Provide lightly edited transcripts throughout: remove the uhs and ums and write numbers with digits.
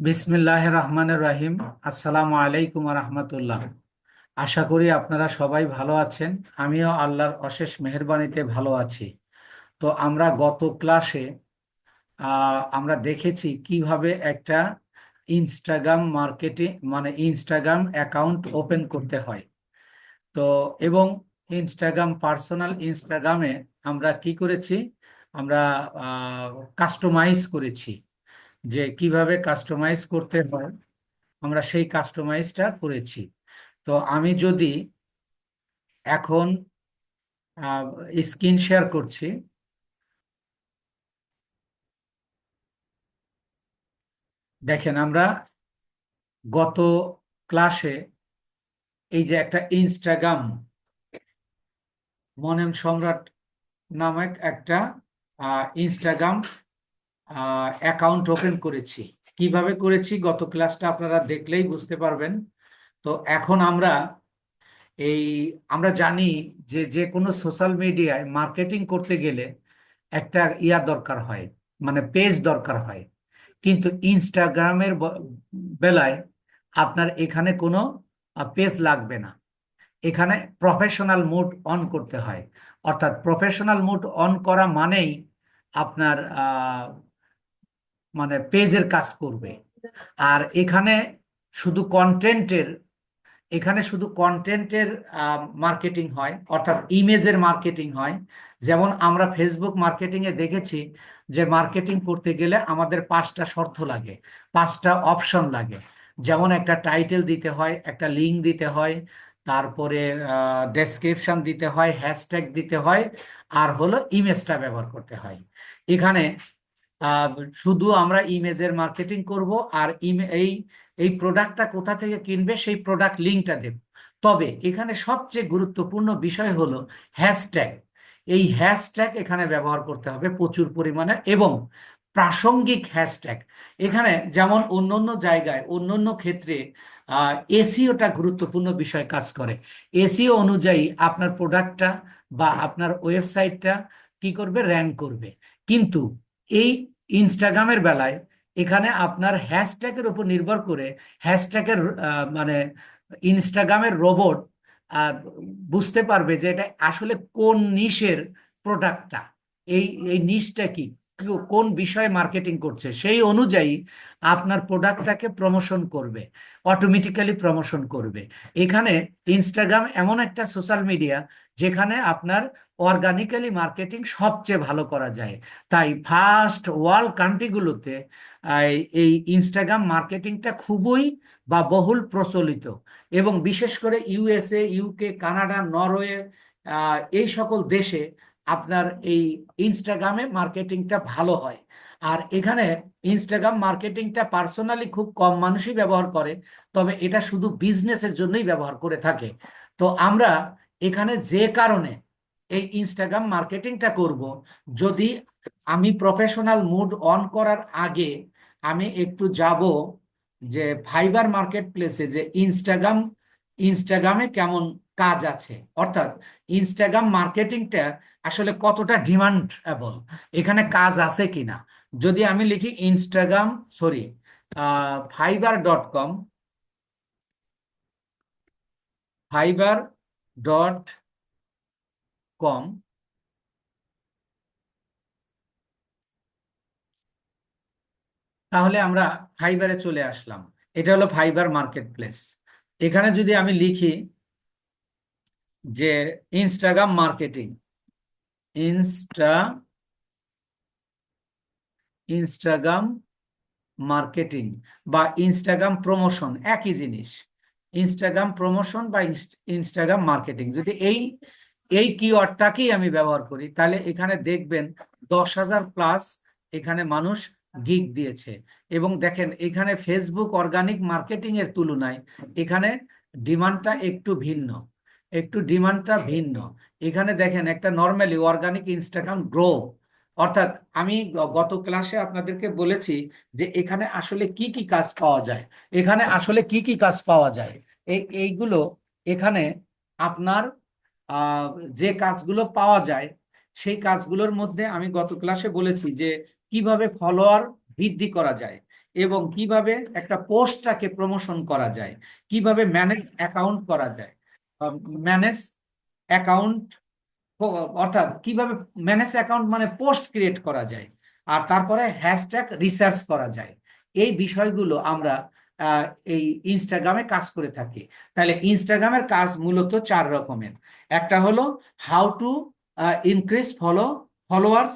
বিসমিল্লাহির রহমানির রহিম। আসসালামু আলাইকুম রহমতুল্লাহ। আশা করি আপনারা সবাই ভালো আছেন। আমিও আল্লাহর অশেষ মেহেরবানিতে ভালো আছি। তো আমরা গত ক্লাসে আমরা দেখেছি কিভাবে একটা ইনস্টাগ্রাম মার্কেটিং মানে ইনস্টাগ্রাম অ্যাকাউন্ট ওপেন করতে হয়। তো এবং পার্সোনাল ইনস্টাগ্রামে আমরা কি করেছি, আমরা কাস্টমাইজ করেছি, যে কিভাবে কাস্টমাইজ করতে হয় আমরা সেই কাস্টমাইজটা করেছি। তো আমি যদি এখন স্ক্রিন শেয়ার করছি, দেখেন আমরা গত ক্লাসে এই যে একটা ইনস্টাগ্রাম মনেম সম্রাট নামক একটা ইনস্টাগ্রাম অ্যাকাউন্ট ওপেন করেছি। কিভাবে করেছি গত ক্লাসটা আপনারা দেখলেই বুঝতে পারবেন। তো এখন এই আমরা জানি যে যে কোনো সোশ্যাল মিডিয়ায় মার্কেটিং করতে গেলে একটা দরকার হয়, মানে পেজ দরকার হয়। কিন্তু ইনস্টাগ্রামের বেলায় আপনার এখানে কোনো পেজ লাগবে না। এখানে প্রফেশনাল মুড অন করতে হয়। অর্থাৎ প্রফেশনাল মুড অন করা মানেই আপনার মানে পেজের কাজ করবে। আর শুধু কন্টেন্টের এখানে শুধু কন্টেন্টের মার্কেটিং হয়, অর্থাৎ ইমেজের মার্কেটিং হয়। যেমন আমরা ফেসবুক মার্কেটিং এ দেখেছি যে মার্কেটিং করতে গেলে আমাদের 5টা শর্ত লাগে, 5টা অপশন লাগে। যেমন একটা টাইটেল দিতে হয়, একটা লিঙ্ক দিতে হয়, তারপরে ডেসক্রিপশন দিতে হয়, হ্যাশট্যাগ দিতে হয়, আর হলো ইমেজটা ব্যবহার করতে হয়। এখানে আহ, শুধু আমরা ইমেজের মার্কেটিং করব, আর এই এই প্রোডাক্টটা কোথা থেকে কিনবে সেই প্রোডাক্ট লিঙ্কটা দেব। তবে এখানে সবচেয়ে গুরুত্বপূর্ণ বিষয় হলো হ্যাশট্যাগ। এই হ্যাশট্যাগ এখানে ব্যবহার করতে হবে প্রচুর পরিমাণে, এবং প্রাসঙ্গিক হ্যাশট্যাগ। এখানে যেমন অন্যান্য জায়গায় অন্যান্য ক্ষেত্রে এসইওটা গুরুত্বপূর্ণ বিষয় কাজ করে। এসইও অনুযায়ী আপনার প্রোডাক্টটা বা আপনার ওয়েবসাইটটা কি করবে, র্যাঙ্ক করবে। কিন্তু এই ইনস্টাগ্রামের বেলায় এখানে আপনার হ্যাশট্যাগের উপর নির্ভর করে হ্যাশট্যাগের মানে ইনস্টাগ্রামের রোবট বুঝতে পারবে যে এটা আসলে কোন নিশের প্রোডাক্টটা, এই এই নিশটা কি, কোন বিষয়ে মার্কেটিং করছে, সেই অনুযায়ী আপনার প্রোডাক্টটাকে প্রমোশন করবে, অটোমেটিক্যালি প্রমোশন করবে। এখানে ইনস্টাগ্রাম এমন একটা সোশ্যাল মিডিয়া যেখানে আপনার অর্গানিক্যালি মার্কেটিং সবচেয়ে ভালো করা যায়। তাই ফার্স্ট ওয়ার্ল্ড কান্ট্রিগুলোতে এই ইনস্টাগ্রাম মার্কেটিংটা খুবই বা বহুল প্রচলিত। এবং বিশেষ করে ইউএসএ, ইউকে, কানাডা, নরওয়ে, এই সকল দেশে আপনার এই ইনস্টাগ্রামে মার্কেটিংটা ভালো হয়। আর এখানে ইনস্টাগ্রাম মার্কেটিংটা পার্সোনালি খুব কম মানুষই ব্যবহার করে, তবে এটা শুধু বিজনেসের জন্যই ব্যবহার করে থাকে। তো আমরা এখানে যে কারণে এই ইনস্টাগ্রাম মার্কেটিংটা করব, যদি আমি প্রফেশনাল মুড অন করার আগে আমি একটু যাব যে ফাইবার মার্কেট প্লেসে, যে ইনস্টাগ্রামে কেমন কাজ আছে, অর্থাৎ ইনস্টাগ্রাম মার্কেটিংটা আসলে কতটা ডিমান্ডেবল, এখানে কাজ আছে কিনা। যদি আমি লিখি ইনস্টাগ্রাম, সরি, ফাইবার.কম, তাহলে আমরা ফাইবারে চলে আসলাম। এটা হলো ফাইবার মার্কেট প্লেস। এখানে যদি আমি লিখি যে Instagram marketing, Insta Instagram marketing বা ইনস্টাগ্রাম প্রমোশন একই জিনিস। ইনস্টাগ্রাম প্রমোশন বা ইনস্টাগ্রাম মার্কেটিং, যদি এই এই কিওয়ার্ডটাকেই আমি ব্যবহার করি, তাহলে এখানে দেখবেন 10,000+ এখানে মানুষ গিগ দিয়েছে। এবং দেখেন এখানে ফেসবুক অর্গানিক মার্কেটিং এর তুলনায় এখানে ডিমান্ডটা একটু ভিন্ন। এখানে দেখেন একটা নর্মালি অর্গানিক ইনস্টাগ্রাম গ্রো, অর্থাৎ আমি গত ক্লাসে আপনাদেরকে বলেছি যে এখানে আসলে কি কি কাজ পাওয়া যায়। এখানে আসলে কি কি কাজ পাওয়া যায়, এইগুলো এখানে আপনার আহ, যে কাজগুলো পাওয়া যায় সেই কাজগুলোর মধ্যে আমি গত ক্লাসে বলেছি যে কিভাবে ফলোয়ার বৃদ্ধি করা যায়। এবং কিভাবে একটা পোস্টটাকে প্রমোশন করা যায়, কিভাবে ম্যানেজ অ্যাকাউন্ট করা যায়, ম্যানেজ অ্যাকাউন্ট, অর্থাৎ কিভাবে ম্যানেজ অ্যাকাউন্ট মানে পোস্ট ক্রিয়েট করা যায়, আর তারপরে হ্যাশট্যাগ রিসার্চ করা যায়। এই বিষয়গুলো আমরা আহ, এই ইনস্টাগ্রামে কাজ করে থাকি। তাহলে ইনস্টাগ্রামের কাজ মূলত 4 রকমের। একটা হলো how to increase followers,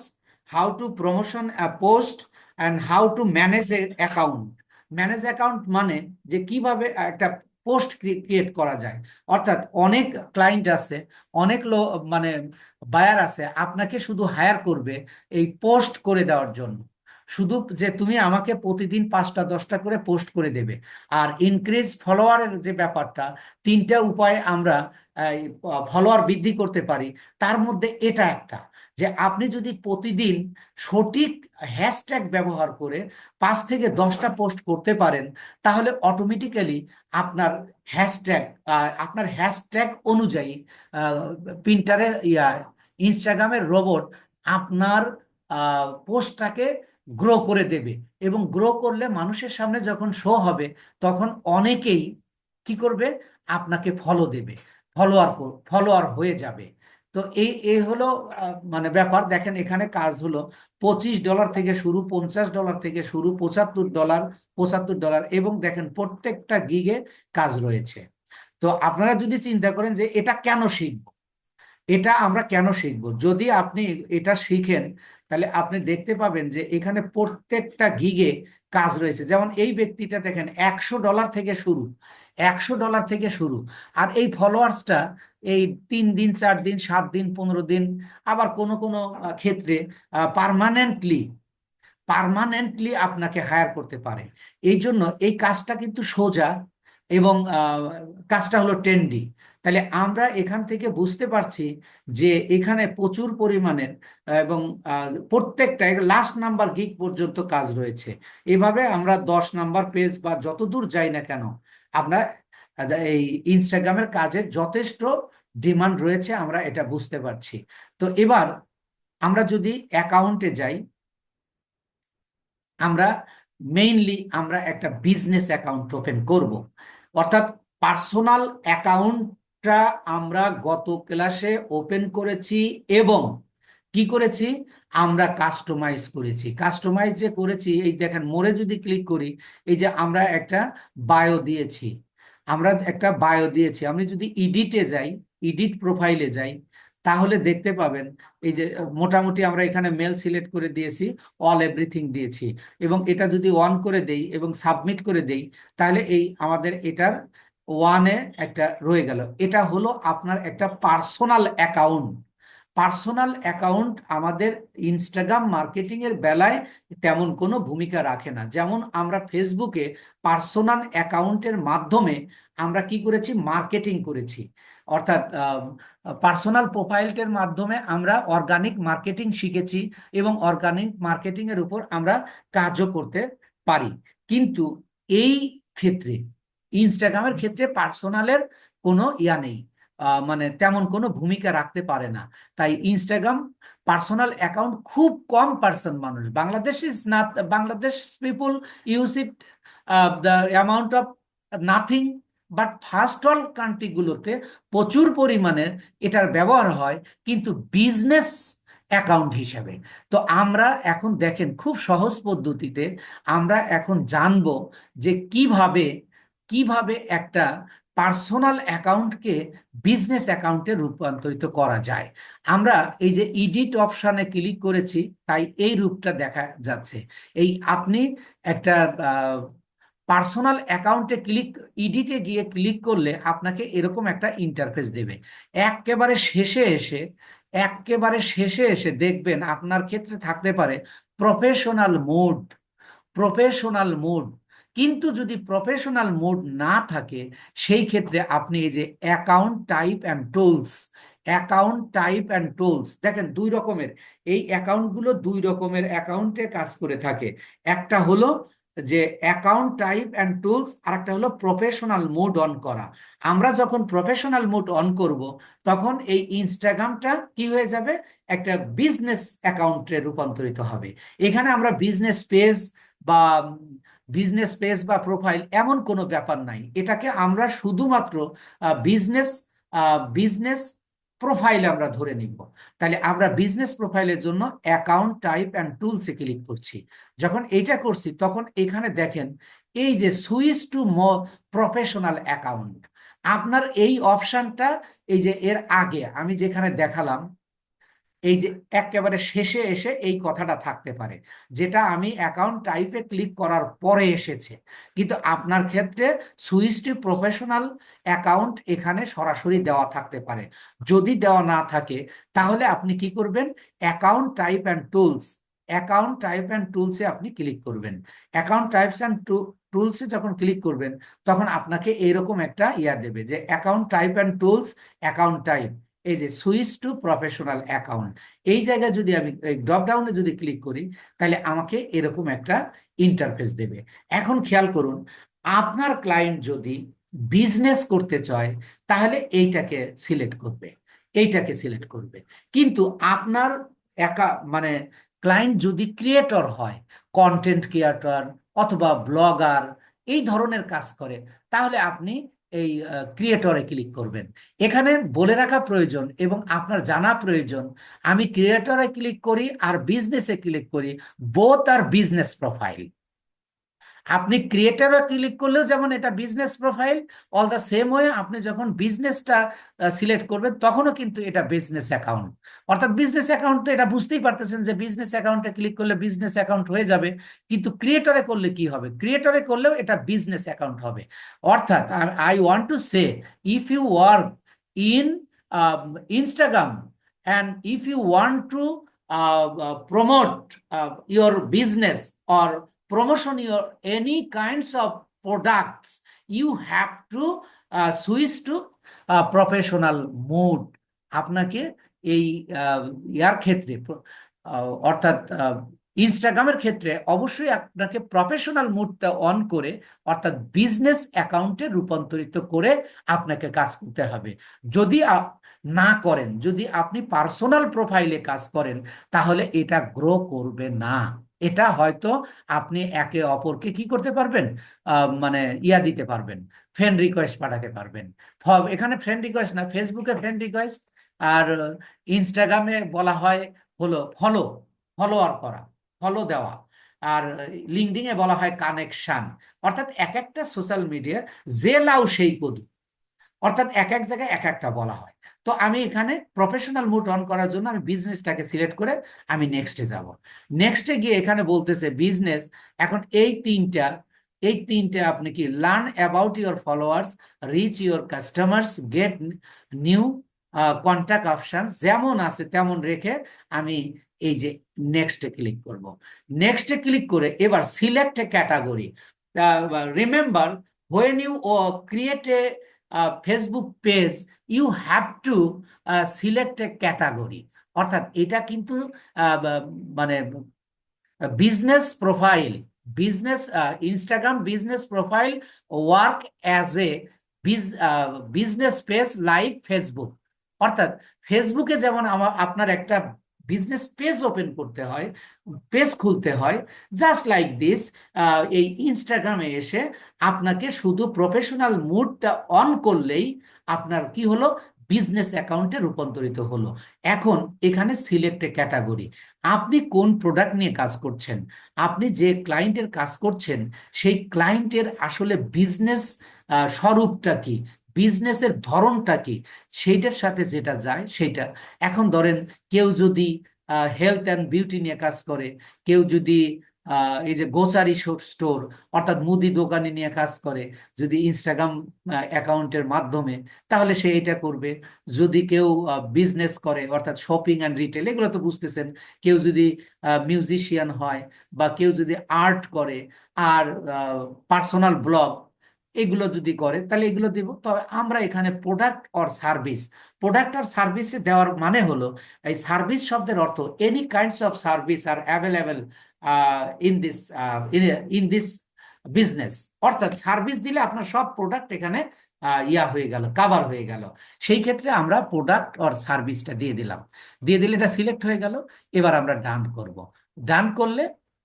how to promotion post, and how to manage A account. Manage account মানে যে কিভাবে একটা পোস্ট ক্রিয়েট করা যায়। অর্থাৎ অনেক ক্লায়েন্ট আছে, অনেক মানে বায়ার আছে, আপনাকে শুধু হায়ার করবে এই পোস্ট করে দেওয়ার জন্য, শুধু যে তুমি আমাকে প্রতিদিন 5টা 10টা করে পোস্ট করে দেবে। আর ইনক্রিজ ফলোয়ারের যে ব্যাপারটা, 3টা উপায়ে আমরা ফলোয়ার বৃদ্ধি করতে পারি। তার মধ্যে এটা একটা, যে আপনি যদি প্রতিদিন সঠিক হ্যাশট্যাগ ব্যবহার করে 5 থেকে 10টা পোস্ট করতে পারেন, তাহলে অটোমেটিক্যালি আপনার হ্যাশট্যাগ আপনার হ্যাশট্যাগ অনুযায়ী প্রিন্টারে ইনস্টাগ্রামের রোবট আপনার পোস্টটাকে গ্রো করে দেবে। এবং গ্রো করলে মানুষের সামনে যখন শো হবে, তখন অনেকেই কি করবে, আপনাকে ফলো দেবে, ফলোয়ার হয়ে যাবে। তো এই এই হলো মানে ব্যাপার। দেখেন এখানে কাজ হলো $25 থেকে শুরু, $50 থেকে শুরু, $75, এবং দেখেন প্রত্যেকটা গিগে কাজ রয়েছে। তো আপনারা যদি চিন্তা করেন যে এটা কেন শিখবো, এটা আমরা কেন শিখব, যদি আপনি এটা শিখেন, তাহলে আপনি দেখতে পাবেন যে এখানে প্রত্যেকটা গিগে কাজ রয়েছে। যেমন এই ব্যক্তিটা দেখেন $100 থেকে শুরু, $100 থেকে শুরু। আর এই ফলোয়ার্সটা এই 3 দিন 4 দিন 7 দিন 15 দিন, আবার কোনো কোনো ক্ষেত্রে পার্মানেন্টলি পার্মানেন্টলি আপনাকে হায়ার করতে পারে। এই জন্য এই কাজটা কিন্তু সোজা, এবং কাজটা হলো ট্রেন্ডি। তাহলে আমরা এখান থেকে বুঝতে পারছি যে এখানে প্রচুর পরিমাণের এবং প্রত্যেকটা লাস্ট নাম্বার গিগ পর্যন্ত কাজ রয়েছে। এভাবে আমরা 10 নাম্বার পেজ বা যত দূর যাই না কেন, আমরা এই ইনস্টাগ্রামের কাজের যথেষ্ট ডিমান্ড রয়েছে, আমরা এটা বুঝতে পারছি। তো এবার আমরা যদি অ্যাকাউন্টে যাই, আমরা আমরা একটা বিজনেস অ্যাকাউন্ট ওপেন করব। অর্থাৎ পার্সোনাল অ্যাকাউন্টটা আমরা গত ক্লাসে ওপেন করেছি, এবং কি করেছি, আমরা কাস্টমাইজ করেছি। কাস্টমাইজ যে করেছি, এই দেখেন মোরে যদি ক্লিক করি, এই যে আমরা একটা বায়ো দিয়েছি, আমি যদি এডিটে যাই, এডিট প্রোফাইলে যাই, তাহলে দেখতে পাবেন এই যে মোটামুটি আমরা এখানে মেল সিলেক্ট করে দিয়েছি, অল এভরিথিং দিয়েছি, এবং এটা যদি অন করে দেই এবং সাবমিট করে দেই, তাহলে এই আমাদের এটার ওয়ানে একটা রয়ে গেল। এটা হলো আপনার একটা পার্সোনাল অ্যাকাউন্ট। পার্সোনাল অ্যাকাউন্ট আমাদের ইনস্টাগ্রাম মার্কেটিং এর বেলায় তেমন কোনো ভূমিকা রাখে না। যেমন আমরা ফেসবুকে পার্সোনাল অ্যাকাউন্টের মাধ্যমে আমরা কি করেছি, মার্কেটিং করেছি। অর্থাৎ পার্সোনাল প্রোফাইলটার মাধ্যমে আমরা অর্গানিক মার্কেটিং শিখেছি, এবং অর্গানিক মার্কেটিং এর উপর আমরা কাজও করতে পারি। কিন্তু এই ক্ষেত্রে, ইনস্টাগ্রামের ক্ষেত্রে পার্সোনালের কোনো নেই, মানে তেমন কোনো ভূমিকা রাখতে পারে না। তাই ইনস্টাগ্রাম পার্সোনাল অ্যাকাউন্ট খুব কম পার্সন মানুষ, Bangladesh is not, Bangladesh people use it the amount of nothing, but first world কান্ট্রিগুলোতে প্রচুর পরিমাণে এটার ব্যবহার হয়, কিন্তু বিজনেস অ্যাকাউন্ট হিসাবে। তো আমরা এখন দেখেন খুব সহজ পদ্ধতিতে আমরা এখন জানবো যে কিভাবে কিভাবে একটা পার্সোনাল অ্যাকাউন্টকে বিজনেস অ্যাকাউন্টে রূপান্তরিত করা যায়। আমরা এই যে এডিট অপশানে ক্লিক করেছি, তাই এই রূপটা দেখা যাচ্ছে। এই আপনি একটা পার্সোনাল অ্যাকাউন্টে এডিটে গিয়ে ক্লিক করলে আপনাকে এরকম একটা ইন্টারফেস দেবে। একেবারে শেষে এসে একেবারে শেষে এসে দেখবেন আপনার ক্ষেত্রে থাকতে পারে প্রফেশনাল মোড। প্রফেশনাল মোড, কিন্তু যদি প্রফেশনাল মোড না থাকে, সেই ক্ষেত্রে আপনি এই যে অ্যাকাউন্ট টাইপ অ্যান্ড টুলস দেখেন 2 রকমের। এই অ্যাকাউন্টগুলো 2 রকমের অ্যাকাউন্টে কাজ করে থাকে। একটা হলো যে অ্যাকাউন্ট টাইপ অ্যান্ড টুলস, আর একটা হলো প্রফেশনাল মোড অন করা। আমরা যখন প্রফেশনাল মোড অন করব, তখন এই ইনস্টাগ্রামটা কি হয়ে যাবে, একটা বিজনেস অ্যাকাউন্টে রূপান্তরিত হবে। এখানে আমরা বিজনেস পেজ বা বিজনেস পেজ বা প্রোফাইল এমন কোনো ব্যাপার নাই, এটাকে আমরা শুধুমাত্র বিজনেস বিজনেস প্রোফাইল আমরা ধরে নিব। তাহলে আমরা বিজনেস প্রোফাইলের জন্য অ্যাকাউন্ট টাইপ অ্যান্ড টুলসে ক্লিক করছি। যখন এইটা করছি তখন এখানে দেখেন এই যে সুইচ টু প্রফেশনাল অ্যাকাউন্ট, আপনার এই অপশনটা এই যে এর আগে আমি যেখানে দেখালাম এই যে একেবারে শেষে এসে এই কথাটা থাকতে পারে, যেটা আমি অ্যাকাউন্ট টাইপে ক্লিক করার পরে এসেছে। কিন্তু আপনার ক্ষেত্রে সুইচ টু প্রফেশনাল অ্যাকাউন্ট এখানে সরাসরি দেওয়া থাকতে পারে। যদি দেওয়া না থাকে তাহলে আপনি কি করবেন, account type and tools, account type and টুলসে আপনি ক্লিক করবেন। অ্যাকাউন্ট টাইপস অ্যান্ড টুলসে যখন ক্লিক করবেন তখন আপনাকে এরকম একটা ইয়া দেবে যে account type and tools, account type, এই যে সুইচ টু প্রফেশনাল অ্যাকাউন্ট, এই জায়গায় যদি আমি ড্রপ ডাউনে যদি ক্লিক করি তাহলে আমাকে এরকম একটা ইন্টারফেস দেবে। এখন খেয়াল করুন, আপনার ক্লায়েন্ট যদি বিজনেস করতে চায় তাহলে এইটাকে সিলেক্ট করবে, এইটাকে সিলেক্ট করবে। কিন্তু আপনার একা মানে ক্লায়েন্ট যদি ক্রিয়েটর হয়, কন্টেন্ট ক্রিয়েটর অথবা ব্লগার এই ধরনের কাজ করে, তাহলে আপনি এই ক্রিয়েটরে ক্লিক করবেন। এখানে বলে রাখা প্রয়োজন এবং আপনার জানা প্রয়োজন, আমি ক্রিয়েটরে ক্লিক করি আর বিজনেসে ক্লিক করি, বোথ আর বিজনেস প্রোফাইল। আপনি ক্রিয়েটরে ক্লিক করলেও যেমন এটা business profile, all the same way আপনি যখন বিজনেসটা সিলেক্ট করবেন তখনও কিন্তু এটা বিজনেস অ্যাকাউন্ট। অর্থাৎ বিজনেস অ্যাকাউন্ট তো এটা বুঝতেই পারতেছেন যে বিজনেস অ্যাকাউন্টে ক্লিক করলে বিজনেস অ্যাকাউন্ট হয়ে যাবে, কিন্তু ক্রিয়েটরে করলে কি হবে, ক্রিয়েটরে করলেও এটা বিজনেস অ্যাকাউন্ট হবে। অর্থাৎ I want to say, if you work in Instagram and if you want to promote your business or promotion your any kinds of products, you have to switch to professional mode। আপনাকে এই ইয়ার ক্ষেত্রে অর্থাৎ ইনস্টাগ্রামের ক্ষেত্রে অবশ্যই আপনাকে professional মোডটা on করে অর্থাৎ বিজনেস অ্যাকাউন্টে রূপান্তরিত করে আপনাকে কাজ করতে হবে। যদি না করেন, যদি আপনি পার্সোনাল প্রোফাইলে কাজ করেন তাহলে এটা গ্রো করবে না। এটা হয়তো আপনি একে অপরকে কি করতে পারবেন, মানে ইয়া দিতে পারবেন, ফ্রেন্ড রিকোয়েস্ট পাঠাতে পারবেন। এখানে ফ্রেন্ড রিকোয়েস্ট না, ফেসবুকে ফ্রেন্ড রিকোয়েস্ট, আর ইনস্টাগ্রামে বলা হয় হলো ফলো, ফলোয়ার করা, ফলো দেওয়া, আর লিঙ্কডিনে বলা হয় কানেকশন। অর্থাৎ এক একটা সোশ্যাল মিডিয়া যে লাউ সেই কদু, অর্থাৎ এক এক জায়গায় এক একটা বলা হয়। তো আমি এখানে প্রফেশনাল মুড অন করার জন্য আমি বিজনেসটাকে সিলেক্ট করে আমি নেক্সটে যাব। নেক্সটে গিয়ে এখানে বলতেছে বিজনেস। এখন এই তিনটা আপনি কি learn about your followers, reach your customers, get new contact option যেমন আছে তেমন রেখে আমি এই যে নেক্সটে ক্লিক করব। নেক্সটে ক্লিক করে এবার select a category. Remember, when you create a Facebook page, you have to select a category. অর্থাৎ এটা কিন্তু মানে business profile, business Instagram business profile work as a business page like Facebook. অর্থাৎ ফেসবুকে যেমন আপনার একটা বিজনেস পেজ ওপেন করতে হয়, পেজ খুলতে হয়, জাস্ট লাইক দিস এই ইনস্টাগ্রামে এসে আপনাকে শুধু প্রফেশনাল মুডটা অন করলেই আপনার কি হলো, বিজনেস অ্যাকাউন্টে রূপান্তরিত হলো। এখন এখানে সিলেক্ট এ ক্যাটাগরি, আপনি কোন প্রোডাক্ট নিয়ে কাজ করছেন, আপনি যে ক্লায়েন্টের কাজ করছেন সেই ক্লায়েন্টের আসলে বিজনেস স্বরূপটা কি, বিজনেসের ধরনটা কি, সেইটার সাথে যেটা যায় সেইটা। এখন ধরেন কেউ যদি হেলথ অ্যান্ড বিউটি নিয়ে কাজ করে, কেউ যদি এই যে গ্রোসারি স্টোর অর্থাৎ মুদি দোকানি নিয়ে কাজ করে যদি ইনস্টাগ্রাম অ্যাকাউন্টের মাধ্যমে, তাহলে সে এটা করবে। যদি কেউ বিজনেস করে অর্থাৎ শপিং অ্যান্ড রিটেল, এগুলো তো বুঝতেছেন, কেউ যদি মিউজিশিয়ান হয় বা কেউ যদি আর্ট করে আর পার্সোনাল ব্লগ এগুলো যদি করে তাহলে এগুলো দিব। তবে আমরা এখানে প্রোডাক্ট অর সার্ভিস, প্রোডাক্ট আর সার্ভিসে দেওয়ার মানে হলো এই সার্ভিস শব্দের অর্থ any kinds of service are available in this in this business. অর্থাৎ সার্ভিস দিলে আপনার সব প্রোডাক্ট এখানে ইয়া হয়ে গেল, কাভার হয়ে গেল। সেই ক্ষেত্রে আমরা প্রোডাক্ট অর সার্ভিসটা দিয়ে দিলাম, দিয়ে দিলে এটা সিলেক্ট হয়ে গেল। এবার আমরা ডান করব। ডান করলে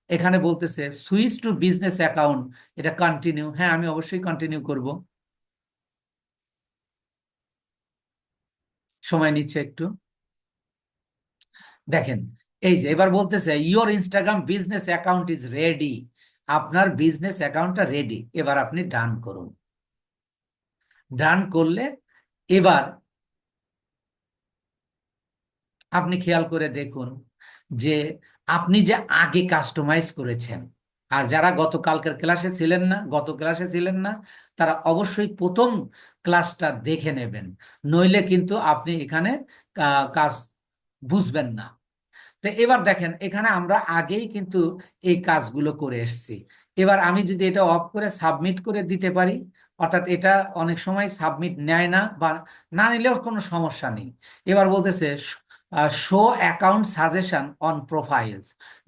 এখানে বলতেছে সুইচ টু বিজনেস অ্যাকাউন্ট, এটা কন্টিনিউ, হ্যাঁ আমি অবশ্যই কন্টিনিউ করব, সময় নিচ্ছে একটু। দেখেন এই যে এবার বলতেছে your Instagram business account is ready, আপনার বিজনেস অ্যাকাউন্টটা রেডি, এবার আপনি ডান করুন। ডান করলে এবার আপনি খেয়াল করে দেখুন যে আপনি যে আগে কাস্টমাইজ করেছেন, আর যারা গতকালকের ক্লাসে ছিলেন না, গত ক্লাসে ছিলেন না, তারা অবশ্যই প্রথম ক্লাসটা দেখে নেবেন, নইলে কিন্তু আপনি এখানে কাজ বুঝবেন না। তো এবার দেখেন এখানে আমরা আগেই কিন্তু এই কাজগুলো করে এসেছি। এবার আমি যদি এটা অফ করে সাবমিট করে দিতে পারি, অর্থাৎ এটা অনেক সময় সাবমিট নেয় না, বা না নিলেও কোনো সমস্যা নেই। এবার বলতেছে show account suggestion on profiles,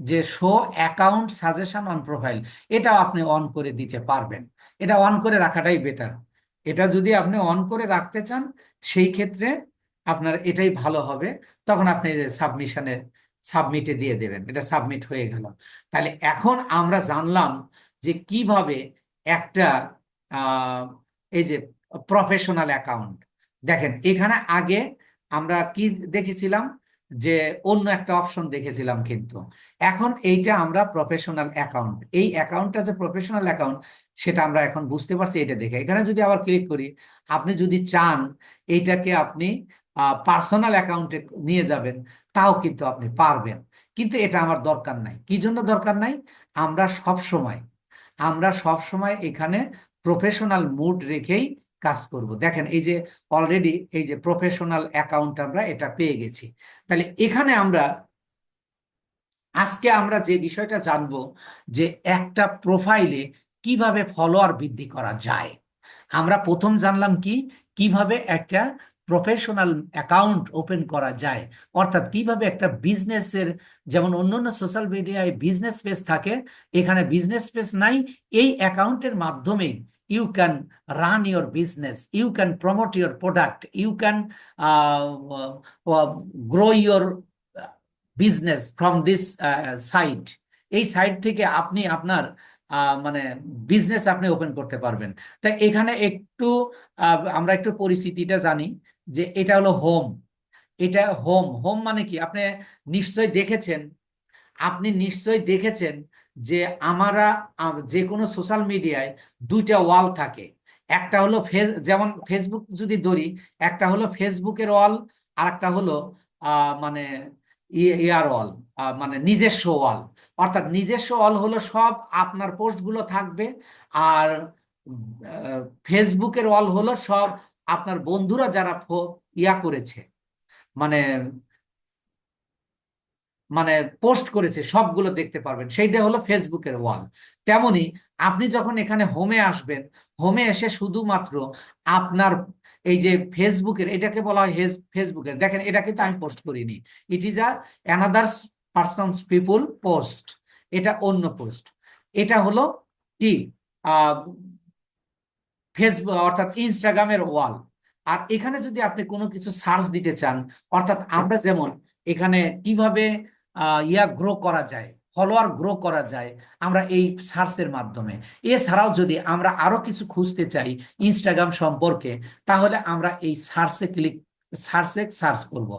যে show account suggestion on profile, এটাও আপনি অন করে দিতে পারবেন। এটা অন করে রাখাটাই বেটার। এটা যদি আপনি অন করে রাখতে চান, সেই ক্ষেত্রে আপনার এটাই ভালো হবে। তখন আপনি সাবমিশনে সাবমিটে দিয়ে দেবেন, এটা সাবমিট হয়ে গেল। তাহলে এখন আমরা জানলাম যে কিভাবে একটা আহ, এই যে প্রফেশনাল অ্যাকাউন্ট, দেখেন এখানে আগে আমরা কি দেখেছিলাম, যে অন্য একটা অপশন দেখেছিলাম, কিন্তু এখন এইটা আমরা প্রফেশনাল অ্যাকাউন্ট, এই অ্যাকাউন্টটা যে প্রফেশনাল অ্যাকাউন্ট সেটা আমরা এখন বুঝতে পারছি। এটা দেখে এখানে যদি আবার ক্লিক করি, আপনি যদি চান এইটাকে আপনি পার্সোনাল অ্যাকাউন্টে নিয়ে যাবেন, তাও কিন্তু আপনি পারবেন। কিন্তু এটা আমার দরকার নাই। কি জন্য দরকার নাই? আমরা সব সময় আমরা সব সময় এখানে প্রফেশনাল মুড রেখেই কাজ করব। দেখেন এই যে অলরেডি এই যে প্রফেশনাল অ্যাকাউন্ট আমরা এটা পেয়ে গেছি। তাহলে এখানে আমরা আজকে আমরা যে বিষয়টা জানবো, যে একটা প্রোফাইলে কিভাবে ফলোয়ার বৃদ্ধি করা যায়। আমরা প্রথম জানলাম কি, কিভাবে একটা প্রফেশনাল অ্যাকাউন্ট ওপেন করা যায়, অর্থাৎ কিভাবে একটা বিজনেসের, যেমন অন্যান্য সোশ্যাল মিডিয়ায় বিজনেস পেজ থাকে, এখানে বিজনেস পেজ নাই, এই অ্যাকাউন্টের মাধ্যমে you can run your business, you can promote your product, you can grow your business from this site. এই সাইট থেকে আপনি আপনার মানে বিজনেস আপনি ওপেন করতে পারবেন। তাই এখানে একটু আমরা একটু পরিচিতিটা জানি, যে এটা হলো হোম। এটা হোম, হোম মানে কি আপনি নিশ্চয়ই দেখেছেন, আপনি নিশ্চয়ই দেখেছেন যে আমরা যে কোনো সোশ্যাল মিডিয়ায় দুইটা ওয়াল থাকে। একটা হলো যেমন ফেসবুক যদি ধরি, একটা হলো ফেসবুকের ওয়াল, আর একটা হলো মানে ইয়ার ওয়াল, মানে নিজস্ব ওয়াল। অর্থাৎ নিজস্ব ওয়াল হলো সব আপনার পোস্টগুলো থাকবে, আর ফেসবুকের ওয়াল হলো সব আপনার বন্ধুরা যারা ইয়া করেছে, মানে মানে পোস্ট করেছে সবগুলো দেখতে পারবেন, সেইটা হলো ফেসবুকের ওয়াল। তেমনি আপনি যখন এখানে হোমে আসবেন, হোমে এসে শুধুমাত্র আপনার এই যে ফেসবুকের, এটাকে বলা হয় ফেসবুকের, দেখেন এটা কিন্তু আমি পোস্ট করিনি, it is another persons people post, এটা অন্য পোস্ট। এটা হলো কি ফেসবুক অর্থাৎ ইনস্টাগ্রামের ওয়াল। আর এখানে যদি আপনি কোনো কিছু সার্চ দিতে চান, অর্থাৎ আমরা যেমন এখানে কিভাবে গ্রো করা যায়, ফলোয়ার গ্রো করা যায়, আমরা এই সার্চের মাধ্যমে। এছাড়াও যদি আমরা আরো কিছু খুঁজতে চাই ইনস্টাগ্রাম সম্পর্কে, তাহলে আমরা এই সার্চ করব।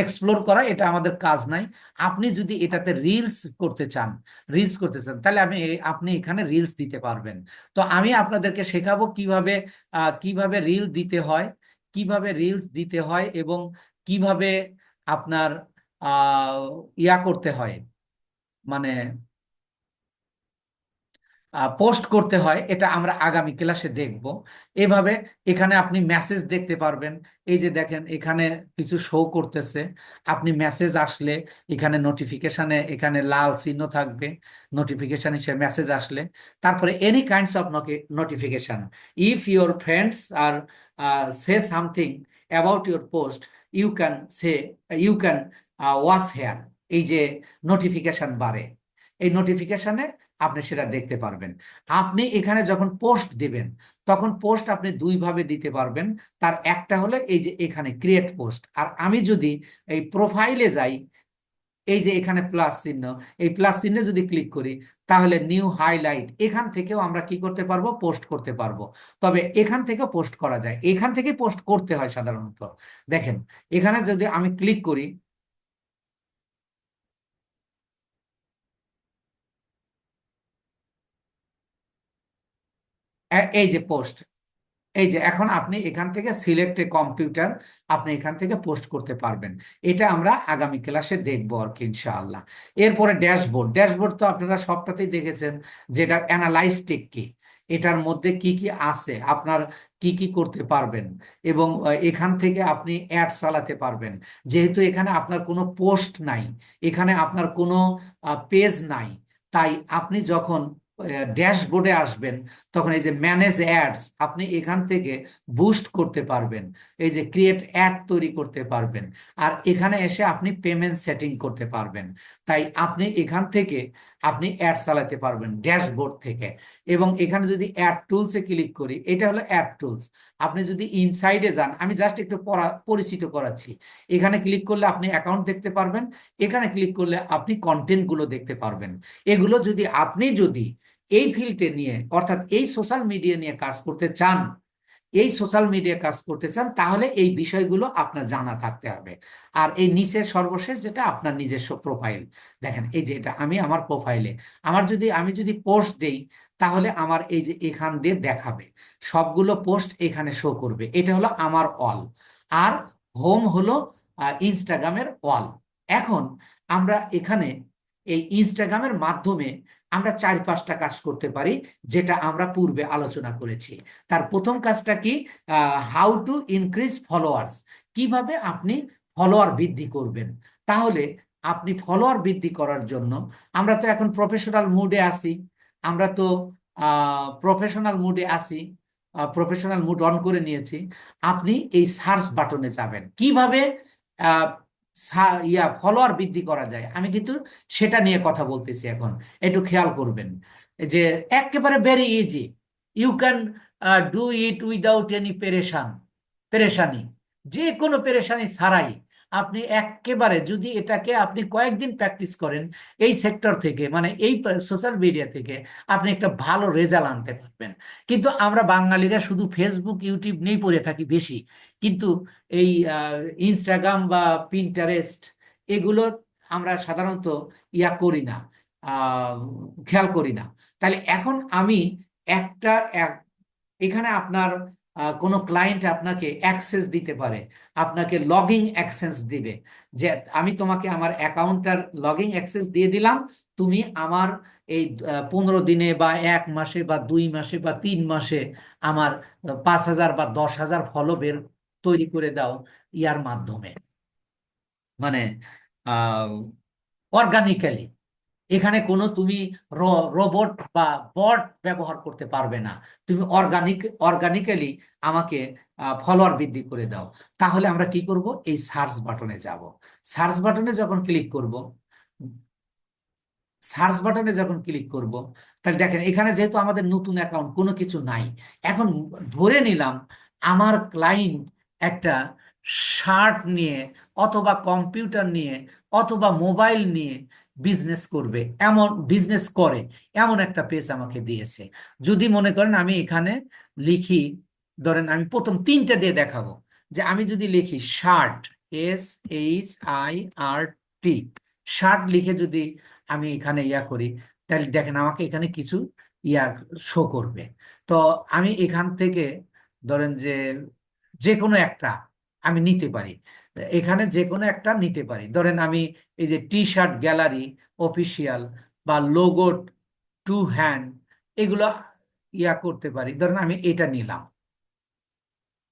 এক্সপ্লোর করা এটা আমাদের কাজ নাই। আপনি যদি এটাতে রিলস করতে চান, তাহলে আপনি এখানে রিলস দিতে পারবেন। তো আমি আপনাদেরকে শেখাবো কিভাবে রিল দিতে হয়, কিভাবে রিলস দিতে হয়, এবং কিভাবে আপনার করতে হয়, মানে পোস্ট করতে হয়, এটা আমরা আগামী ক্লাসে দেখব। এভাবে এখানে আপনি মেসেজ দেখতে পারবেন। এই যে দেখেন এখানে কিছু শো করতেছে, আপনি মেসেজ আসলে এখানে নোটিফিকেশনে এখানে লাল চিহ্ন থাকবে, নোটিফিকেশন হিসেবে মেসেজ আসলে। তারপরে any kinds of notification, if your friends are say something about your post, you can say you can watch here, এই যে নোটিফিকেশন বারে, এই নোটিফিকেশনে আপনি সেটা দেখতে পারবেন। আপনি এখানে যখন পোস্ট দিবেন, তখন পোস্ট আপনি দুই ভাবে দিতে পারবেন। তার একটা হলো এই যে এখানে ক্রিয়েট পোস্ট, আর আমি যদি এই প্রোফাইলে যাই, এই যে এখানে প্লাস চিহ্ন, এই প্লাস চিহ্নে যদি ক্লিক করি তাহলে নিউ হাইলাইট, এখান থেকেও আমরা কি করতে পারবো, পোস্ট করতে পারবো। তবে এখান থেকে পোস্ট করা যায়, এখান থেকে পোস্ট করতে হয় সাধারণত। দেখেন এখানে যদি আমি ক্লিক করি, এই যে পোস্ট, এই যে এখন আপনি এখান থেকে সিলেক্ট এ কম্পিউটার, আপনি এখান থেকে পোস্ট করতে পারবেন। এটা আমরা আগামী ক্লাসে দেখবো আর কি ইনশাআল্লাহ। এরপরে ড্যাশবোর্ড, ড্যাশবোর্ড তো আপনারা সবটাতেই দেখেছেন, যেটার অ্যানালাইস্টিক কি, এটার মধ্যে কি কি আছে, আপনার কি কি করতে পারবেন, এবং এখান থেকে আপনি অ্যাড চালাতে পারবেন। যেহেতু এখানে আপনার কোনো পোস্ট নাই, এখানে আপনার কোনো পেজ নাই, তাই আপনি যখন ড্যাশবোর্ডে আসবেন তখন এই যে ম্যানেজ অ্যাডস, আপনি এখান থেকে বুস্ট করতে পারবেন, এই যে ক্রিয়েট অ্যাড তৈরি করতে পারবেন, আর এখানে এসে আপনি পেমেন্ট সেটিং করতে পারবেন। তাই আপনি এখান থেকে আপনি অ্যাড চালাতে পারবেন ড্যাশবোর্ড থেকে। এবং এখানে যদি অ্যাড টুলসে ক্লিক করি, এটা হলো অ্যাড টুলস। আপনি যদি ইনসাইডে যান, আমি জাস্ট একটু পরিচিত করাচ্ছি। এখানে ক্লিক করলে আপনি অ্যাকাউন্ট দেখতে পারবেন, এখানে ক্লিক করলে আপনি কন্টেন্টগুলো দেখতে পারবেন। এগুলো যদি আপনি এই ফিল্ডে নিয়ে, অর্থাৎ এই সোশ্যাল মিডিয়া নিয়ে কাজ করতে চান, এই সোশ্যাল মিডিয়া কাজ করতে চান, তাহলে এই বিষয়গুলো আপনার জানা থাকতে হবে। আর এই নিচের সর্বশেষ যেটা আপনার নিজস্ব প্রোফাইল, দেখেন এই যে এটা আমি আমার প্রোফাইলে, আমি যদি পোস্ট দেই, তাহলে আমার এই যে এখান দিয়ে দেখাবে সবগুলো পোস্ট এখানে শো করবে। এটা হলো আমার অল, আর হোম হলো ইনস্টাগ্রামের অল। এখন আমরা এখানে এই ইনস্টাগ্রামের মাধ্যমে আমরা 4-5টা কাজ করতে পারি, যেটা আমরা পূর্বে আলোচনা করেছি। তার প্রথম কাজটা কি, হাউ টু ইনক্রিজ ফলোয়ার্স, কিভাবে আপনি ফলোয়ার বৃদ্ধি করবেন। তাহলে আপনি ফলোয়ার বৃদ্ধি করার জন্য, আমরা তো এখন প্রফেশনাল মুডে আছি, আমরা তো প্রফেশনাল মুডে আছি, প্রফেশনাল মুড অন করে নিয়েছি। আপনি এই সার্চ বাটনে যাবেন, কিভাবে আহ, ফলোয়ার বৃদ্ধি করা যায়, আমি কিন্তু সেটা নিয়ে কথা বলতেছি এখন, একটু খেয়াল করবেন। যে একেবারে very easy, you can do it without any পেরেশানি, যে কোনো পেরেশানি ছাড়াই আপনি একেবারে, যদি এটাকে আপনি কয়েকদিন প্র্যাকটিস করেন এই সেক্টর থেকে, মানে এই সোশ্যাল মিডিয়া থেকে, আপনি একটা ভালো রেজাল্ট আনতে পারবেন। কিন্তু আমরা বাঙালিরা শুধু ফেসবুক ইউটিউব নিয়েই পড়ে থাকি বেশি, কিন্তু এই ইনস্টাগ্রাম বা পিন্টারেস্ট এগুলো আমরা সাধারণত করি না, আহ, খেয়াল করি না। তাহলে এখন আমি একটা এখানে আপনার কোনো ক্লায়েন্ট আপনাকে অ্যাক্সেস দিতে পারে, আপনাকে লগইন অ্যাক্সেস দিবে, যে আমি তোমাকে আমার অ্যাকাউন্টটার লগইন অ্যাক্সেস দিয়ে দিলাম, তুমি আমার এই 15 দিনে বা 1 মাসে বা 2 মাসে বা 3 মাসে আমার 5,000 বা 10,000 ফলো তৈরি করে দাও ইয়ার মাধ্যমে, মানে অর্গানিক্যালি। এখানে কোনো তুমি রোবট বা বট ব্যবহার করতে পারবে না, তুমি অর্গানিক্যালি আমাকে ফলোয়ার বৃদ্ধি করে দাও। তাহলে আমরা কি করব, এই সার্চ বাটনে যাব। সার্চ বাটনে যখন ক্লিক করব, সার্চ বাটনে যখন ক্লিক করব, তাহলে দেখেন এখানে যেহেতু আমাদের নতুন অ্যাকাউন্ট কোনো কিছু নাই, এখন ধরে নিলাম আমার ক্লায়েন্ট একটা শার্ট নিয়ে অথবা কম্পিউটার নিয়ে অথবা মোবাইল নিয়ে বিজনেস করবে, এমন বিজনেস করে এমন একটা পেজ আমাকে দিয়েছে। যদি মনে করেন আমি এখানে লিখি, ধরেন আমি প্রথম 3টে দিয়ে দেখাবো, যে আমি যদি লিখি শার্ট, SHIRT, শার্ট লিখে যদি আমি এখানে করি, তাহলে দেখেন আমাকে এখানে কিছু ইয়া শো করবে। তো আমি এখান থেকে ধরেন যে যে কোনো একটা আমি নিতে পারি, এখানে যে কোনো একটা নিতে পারি। ধরেন আমি এই যে টি শার্ট গ্যালারি অফিসিয়াল বা লোগো টু হ্যান্ড, এগুলো করতে পারি। ধরেন আমি এটা নিলাম,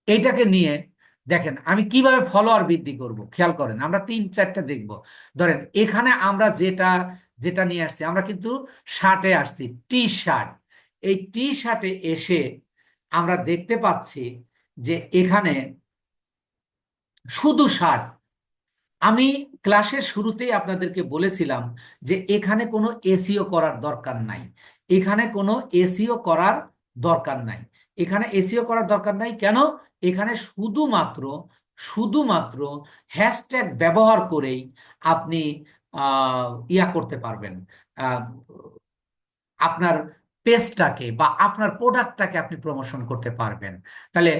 এইটাকে নিয়ে দেখেন আমি কিভাবে ফলোয়ার বৃদ্ধি করব, খেয়াল করেন আমরা 3-4টা দেখব। ধরেন এখানে আমরা যেটা যেটা নিয়ে আসছি, আমরা কিন্তু শার্টে আসছি, টি শার্ট। এই টি শার্টে এসে আমরা দেখতে পাচ্ছি যে এখানে শুধু শার্ট। আমি ক্লাসের শুরুতেই আপনাদেরকে বলেছিলাম যে এখানে কোনো এসিও করার দরকার নাই, এখানে কোনো এসিও করার দরকার নাই, এখানে এসিও করার দরকার নাই। কেন? এখানে শুধুমাত্র শুধুমাত্র হ্যাশট্যাগ ব্যবহার করেই আপনি ইয়া করতে পারবেন, আহ, আপনার পেজটাকে বা আপনার প্রোডাক্টটাকে আপনি প্রমোশন করতে পারবেন। তাহলে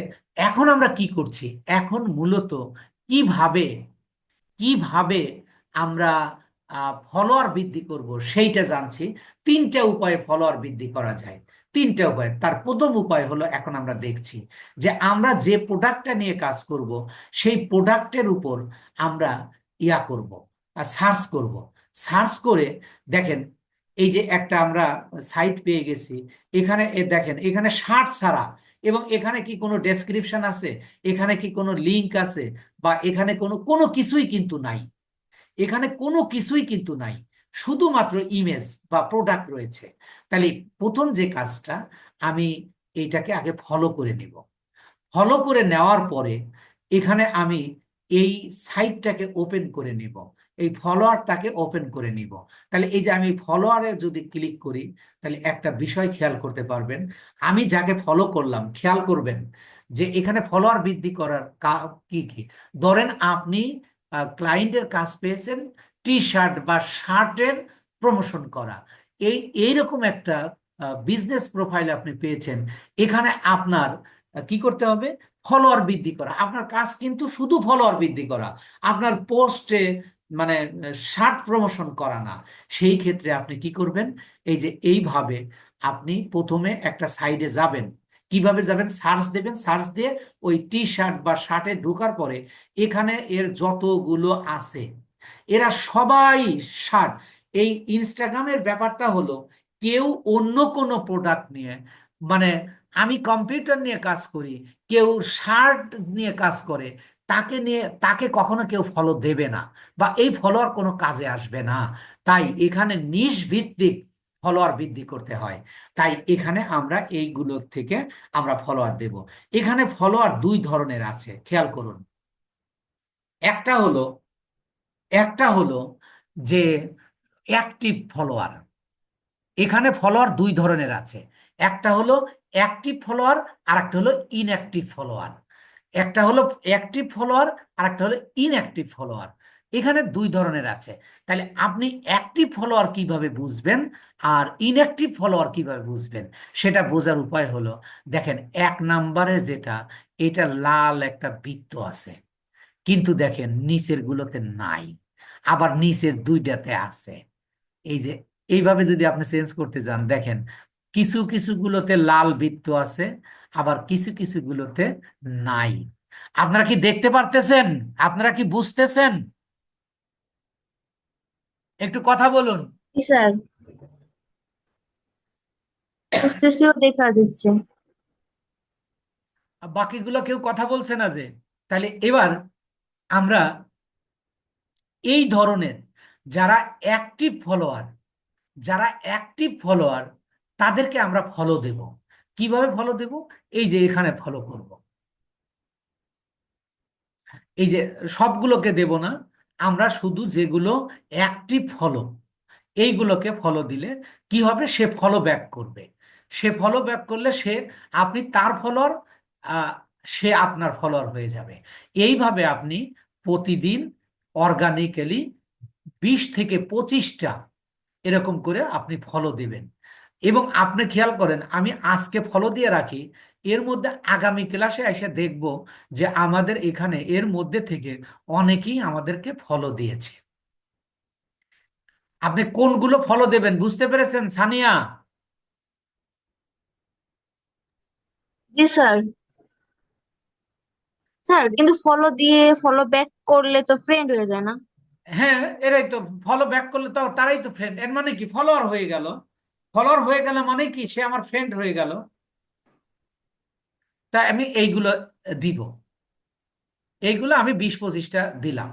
এখন আমরা কি করছি, এখন মূলত কিভাবে কিভাবে আমরা ফলোয়ার বৃদ্ধি করব সেইটা জানছি। তিনটা উপায়ে ফলোয়ার বৃদ্ধি করা যায়, তিনটা উপায়। তার প্রথম উপায় হলো, এখন আমরা দেখছি যে আমরা যে প্রোডাক্টটা নিয়ে কাজ করব সেই প্রোডাক্টের উপর আমরা ইয়া করব, সার্চ করব। সার্চ করে দেখেন, এই যে একটা আমরা সাইট পেয়ে গেছি, এখানে দেখেন, এখানে শার্ট ছাড়া, এবং এখানে কি কোনো ডেসক্রিপশন আছে, এখানে কি কোনো লিংক আছে, বা এখানে কোনো কোনো কিছুই কিন্তু নাই, এখানে কোনো কিছুই কিন্তু নাই, শুধুমাত্র ইমেজ বা প্রোডাক্ট রয়েছে। তাহলে প্রথম যে কাজটা, আমি এইটাকে আগে ফলো করে নেব। ফলো করে নেওয়ার পরে এখানে আমি এই সাইটটাকে ওপেন করে নিব, এই ফলোয়ারটাকে ওপেন করে নিব। তাহলে এই যে আমি ফলোয়ারে যদি ক্লিক করি, তাহলে একটা বিষয় খেয়াল করতে পারবেন, আমি যাকে ফলো করলাম, খেয়াল করবেন যে এখানে ফলোয়ার বৃদ্ধি করার কি কি। ধরেন আপনি ক্লায়েন্টের কাজ পেয়েছেন টি শার্ট বা শার্টের প্রমোশন করা, এইরকম একটা বিজনেস প্রোফাইল আপনি পেয়েছেন। এখানে আপনার কি করতে হবে, ফলোয়ার বৃদ্ধি করা। আপনার কাজ কিন্তু শুধু ফলোয়ার বৃদ্ধি করা, আপনার পোস্টে মানে শার্ট প্রমোশন করা না। সেই ক্ষেত্রে আপনি কি করবেন, এই যে এইভাবে আপনি প্রথমে একটা সাইডে যাবেন। কিভাবে যাবেন, সার্চ দেবেন, সার্চ দিয়ে ওই টি শার্ট বা শার্টে ঢোকার পরে এখানে এর যতগুলো আছে, এরা সবাই শার্ট। এই ইনস্টাগ্রামের ব্যাপারটা হলো, কেউ অন্য কোনো প্রোডাক্ট নিয়ে, মানে আমি কম্পিউটার নিয়ে কাজ করি, কেউ শার্ট নিয়ে কাজ করে, তাকে নিয়ে তাকে কখনো কেউ ফলো দেবে না, বা এই ফলোয়ার কোনো কাজে আসবে না। তাই এখানে নিশ ভিত্তিক ফলোয়ার বৃদ্ধি করতে হয়। তাই এখানে আমরা এইগুলোর থেকে আমরা ফলোয়ার দেব। এখানে ফলোয়ার দুই ধরনের আছে, খেয়াল করুন। একটা হলো একটা হলো যে অ্যাক্টিভ ফলোয়ার। এখানে ফলোয়ার দুই ধরনের আছে, একটা হলো অ্যাক্টিভ ফলোয়ার, আর একটা হলো ইনঅ্যাক্টিভ ফলোয়ার। একটা হলো অ্যাক্টিভ ফলোয়ার, আর একটা হলো ইনঅ্যাক্টিভ ফলোয়ার। এখানে দুই ধরনের আছে। তাহলে আপনি অ্যাক্টিভ ফলোয়ার কিভাবে বুঝবেন আর ইনঅ্যাক্টিভ ফলোয়ার কিভাবে বুঝবেন, সেটা বোঝার উপায় হলো, দেখেন এক নাম্বারে যেটা, এটা লাল একটা বৃত্ত আছে, কিন্তু দেখেন নিচের গুলোতে নাই, আবার নিচের দুইটাতে আছে। এই যে এইভাবে যদি আপনি চেঞ্জ করতে যান, দেখেন কিছু কিছু গুলোতে লাল বৃত্ত আছে, আবার কিছু কিছু গুলোতে নাই। আপনারা কি দেখতে পারতেছেন, আপনারা কি বুঝতেছেন? একটু কথা বলুন। জি স্যার, বুঝতেছিও, দেখা যাচ্ছে। বাকিগুলো কেউ কথা বলছে না যে। তাহলে এবার আমরা এই ধরনের যারা অ্যাক্টিভ ফলোয়ার, যারা অ্যাক্টিভ ফলোয়ার তাদেরকে আমরা ফলো দেব। কিভাবে ফলো দেব, এই যে এখানে ফলো করব। এই যে সবগুলোকে দেব না, আমরা শুধু যেগুলো অ্যাক্টিভ ফলো, এইগুলোকে ফলো দিলে কি হবে, সে ফলো ব্যাক করবে। সে ফলো ব্যাক করলে আপনি তার ফলোয়ার, সে আপনার ফলোয়ার হয়ে যাবে। এইভাবে আপনি প্রতিদিন অর্গানিক্যালি 20 থেকে 25টা এরকম করে আপনি ফলো দিবেন। এবং আপনি খেয়াল করেন, আমি আজকে ফলো দিয়ে রাখি, এর মধ্যে আগামী ক্লাসে এসে দেখব যে আমাদের এখানে এর মধ্যে থেকে অনেকেই আমাদেরকে ফলো দিয়েছে। আপনি কোনগুলো ফলো দেবেন বুঝতে পেরেছেন সানিয়া? জি স্যার। স্যার, কিন্তু ফলো দিয়ে ফলো ব্যাক করলে তো ফ্রেন্ড হয়ে যায় না? হ্যাঁ, এরাই তো ফলো ব্যাক করলে তো তারাই তো ফ্রেন্ড। এর মানে কি, ফলোয়ার হয়ে গেল। ফলোয়ার হয়ে গেল মানে কি, সে আমার ফ্রেন্ড হয়ে গেল। তাই আমি এইগুলো দিব, এইগুলো আমি 20-25টা দিলাম।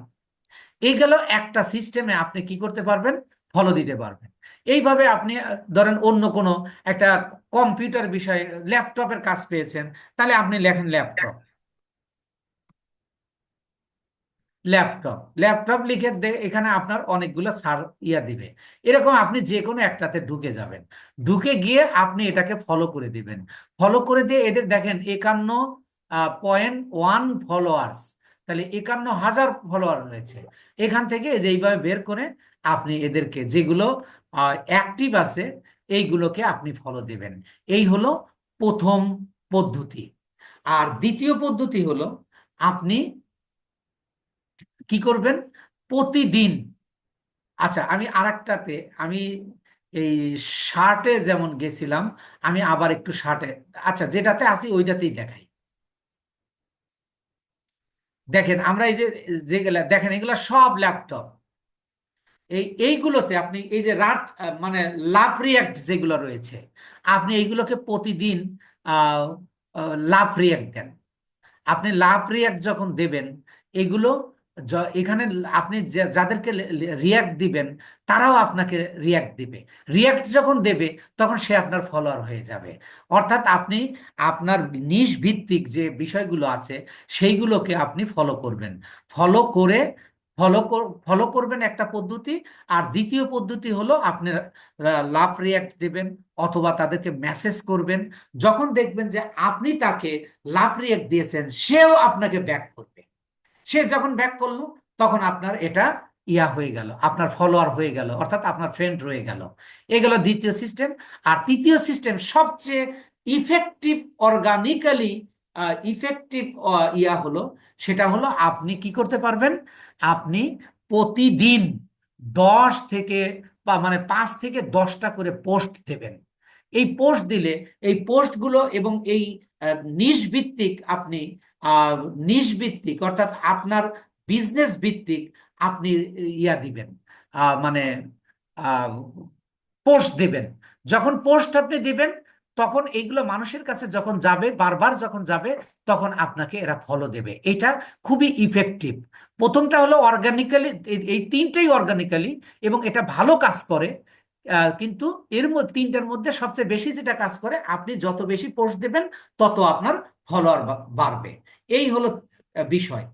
এই গেল একটা সিস্টেমে আপনি কি করতে পারবেন, ফলো দিতে পারবেন। এইভাবে আপনি ধরেন অন্য কোনো একটা কম্পিউটার বিষয়ে ল্যাপটপের কাজ পেয়েছেন, তাহলে আপনি লেখেন ল্যাপটপ, ল্যাপটপ, ল্যাপটপ লিখে এখানে আপনার অনেকগুলো সার ইয়া দিবে। এরকম আপনি যে কোনো একটাতে ঢুকে যাবেন, ঢুকে গিয়ে আপনি এটাকে ফলো করে দিবেন। ফলো করে দিয়ে এদের দেখেন 51.1 ফলোয়ার্স, তাহলে 51,000 ফলোয়ার রয়েছে। এখান থেকে এই যে এইভাবে বের করে আপনি এদেরকে যেগুলো অ্যাক্টিভ আছে এইগুলোকে আপনি ফলো দেবেন। এই হলো প্রথম পদ্ধতি। আর দ্বিতীয় পদ্ধতি হলো আপনি কি করবেন প্রতিদিন। আচ্ছা, আমি আরেকটাতে, আমি এই শার্টে যেমন গেছিলাম, আমি আবার একটু শার্টে, আচ্ছা যেটাতে আছি ওইটাতেই দেখাই। দেখেন আমরা এই যে যেগুলা দেখেন এগুলা সব ল্যাপটপ। এইগুলোতে আপনি এই যে মানে লাভ রিয়াক্ট যেগুলো রয়েছে, আপনি এইগুলোকে প্রতিদিন আহ লাভ রিয়াক্ট দেন। আপনি লাভ রিয়াক্ট যখন দেবেন, এগুলো এখানে আপনি যাদেরকে রিয়াক্ট দিবেন তারাও আপনাকে রিয়াক্ট দিবে। রিয়াক্ট যখন দেবে তখন সে আপনার ফলোয়ার হয়ে যাবে। অর্থাৎ আপনি আপনার নিশ ভিত্তিক যে বিষয়গুলো আছে সেইগুলোকে আপনি ফলো করবেন। ফলো করে ফলো করবেন একটা পদ্ধতি। আর দ্বিতীয় পদ্ধতি হলো আপনি লাভ রিয়াক্ট দেবেন অথবা তাদেরকে মেসেজ করবেন। যখন দেখবেন যে আপনি তাকে লাভ রিয়েক্ট দিয়েছেন, সেও আপনাকে ব্যাক করবে। সে যখন ব্যাক করলো তখন আপনার এটা ইয়া হয়ে গেল, আপনার ফলোয়ার হয়ে গেল, অর্থাৎ আপনার ফ্রেন্ড রয়ে গেল। এগুলো দ্বিতীয় সিস্টেম। আর তৃতীয় সিস্টেম সবচেয়ে ইফেক্টিভ, অর্গানিক্যালি ইফেক্টিভ ইয়া হলো, সেটা হলো আপনি কি করতে পারবেন, আপনি প্রতিদিন 10 থেকে বা মানে 5 থেকে 10টা করে পোস্ট দেবেন। এই পোস্ট দিলে এই পোস্টগুলো এবং এই নিশ ভিত্তিক আপনি আহ, নিশ ভিত্তিক অর্থাৎ আপনার বিজনেস ভিত্তিক আপনি ইয়া দিবেন, মানে পোস্ট দিবেন। যখন পোস্ট আপনি দিবেন তখন এইগুলো মানুষের কাছে যখন যাবে, বারবার যখন যাবে, তখন আপনাকে এরা ফলো দেবে। এটা খুবই ইফেক্টিভ। প্রথমটা হলো অর্গানিক্যালি, এই তিনটেই অর্গানিক্যালি এবং এটা ভালো কাজ করে। কিন্তু এর মধ্যে তিনটার মধ্যে সবচেয়ে বেশি যেটা কাজ করে, আপনি যত বেশি পোস্ট দেবেন তত আপনার ফলোয়ার বাড়বে। এই হলো বিষয়।